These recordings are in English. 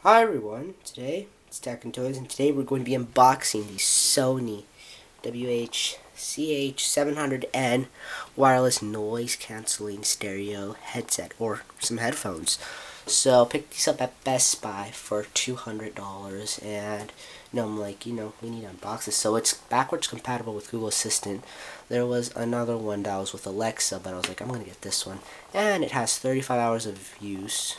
Hi everyone, today it's Stacking Toys, and today we're going to be unboxing the Sony WH-CH700N wireless noise cancelling stereo headset, or some headphones. So I picked these up at Best Buy for $200, and I'm like, we need to unbox this. So it's backwards compatible with Google Assistant. There was another one that was with Alexa, but I was like, I'm going to get this one. And it has 35 hours of use.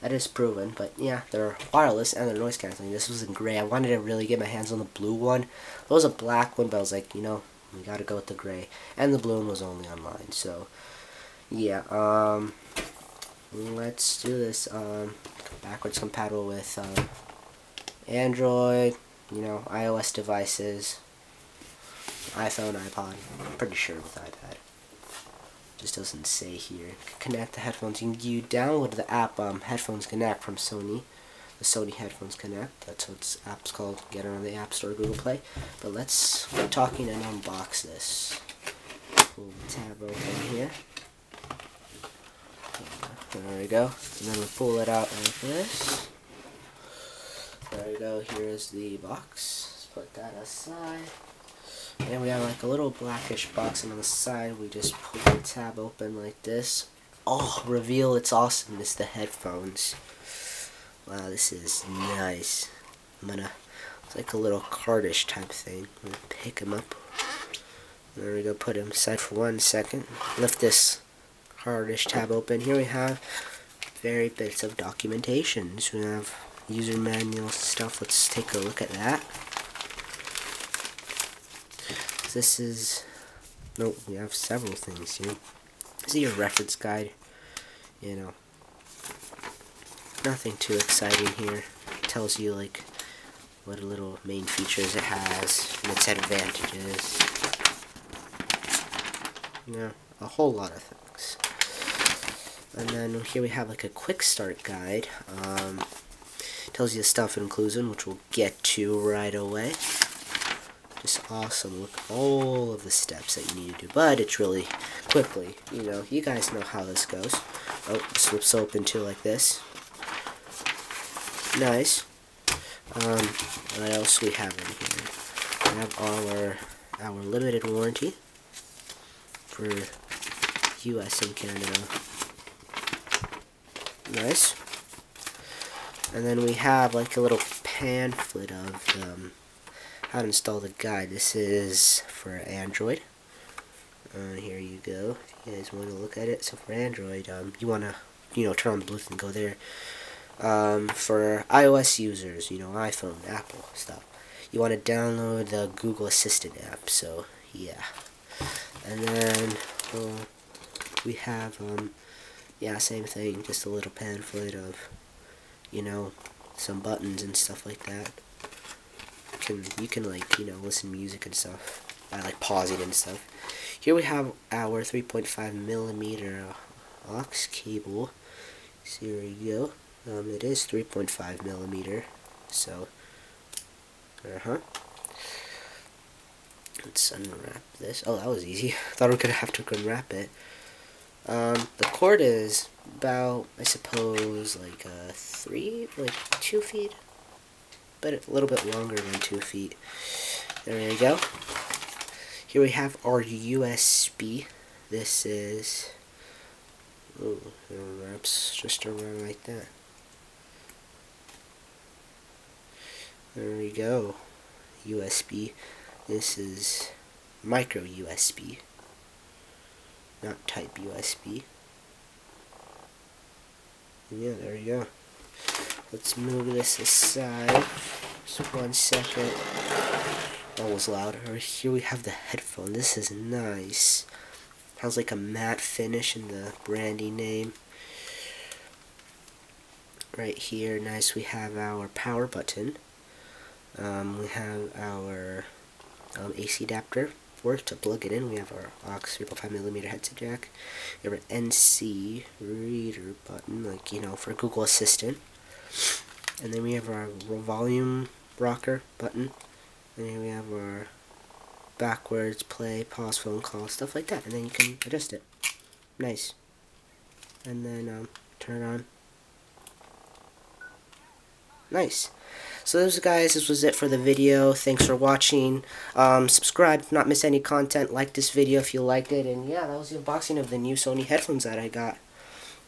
That is proven, but yeah, they're wireless and they're noise canceling. This was in gray. I wanted to really get my hands on the blue one. There was a black one, but I was like, we gotta go with the gray. And the blue one was only online, so yeah. Let's do this. Backwards compatible with Android, iOS devices, iPhone, iPod. I'm pretty sure with iPad. Just doesn't say here. Connect the headphones. You download the app Headphones Connect from Sony. The Sony Headphones Connect. That's what its app's called. Get it on the App Store, Google Play. But let's get talking and unbox this. Pull the tab open here. There we go. And then we pull it out like this. There we go. Here's the box. Let's put that aside. And we have like a little blackish box, and on the side we just pull the tab open like this. Oh, reveal its awesomeness, the headphones. Wow, this is nice. It's like a little cardish type thing. I'm gonna pick them up. There we go, put them aside for 1 second. Lift this cardish tab open. Here we have very bits of documentation. So we have user manual stuff. Let's take a look at that. This is, we have several things here. This is your reference guide. Nothing too exciting here. It tells you like what little main features it has and its advantages. A whole lot of things. And then here we have like a quick start guide. Tells you the stuff it includes in, which we'll get to right away. Just awesome. Look at all of the steps that you need to do, but it's really quickly. You guys know how this goes. Oh, it slips open too like this. Nice. What else we have in here? We have our limited warranty for US and Canada. Nice. And then we have like a little pamphlet of how to install the guide. This is for Android. Here you go. If you guys want to look at it. So for Android, you want to, turn on the Bluetooth and go there. For iOS users, iPhone, Apple stuff, you want to download the Google Assistant app. So yeah. And then we have same thing. Just a little pamphlet of some buttons and stuff like that. You can like listen to music and stuff by like pausing and stuff. Here we have our 3.5mm aux cable. So here we go. It is 3.5mm. So let's unwrap this. Oh, that was easy. Thought we were gonna have to unwrap it. The cord is about, I suppose, like 2 feet. But a little bit longer than 2 feet. There we go. Here we have our USB. This is, it wraps just around like that. There we go. USB. This is micro USB, not type USB. Yeah, there we go. Let's move this aside. Just 1 second. That was louder. Here we have the headphone. This is nice. Has like a matte finish in the branding name. Right here, nice. We have our power button. We have our AC adapter to plug it in. We have our aux 3.5mm headset jack. We have our NC reader button, like for Google Assistant. And then we have our volume rocker button. And then we have our backwards play, pause, phone call, stuff like that. And then you can adjust it. Nice. And then turn it on. Nice. So guys, this was it for the video. Thanks for watching. Subscribe, not miss any content. Like this video if you liked it. And yeah, that was the unboxing of the new Sony headphones that I got.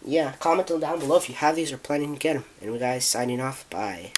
Yeah, comment down below if you have these or planning to get them. And we guys, signing off. Bye.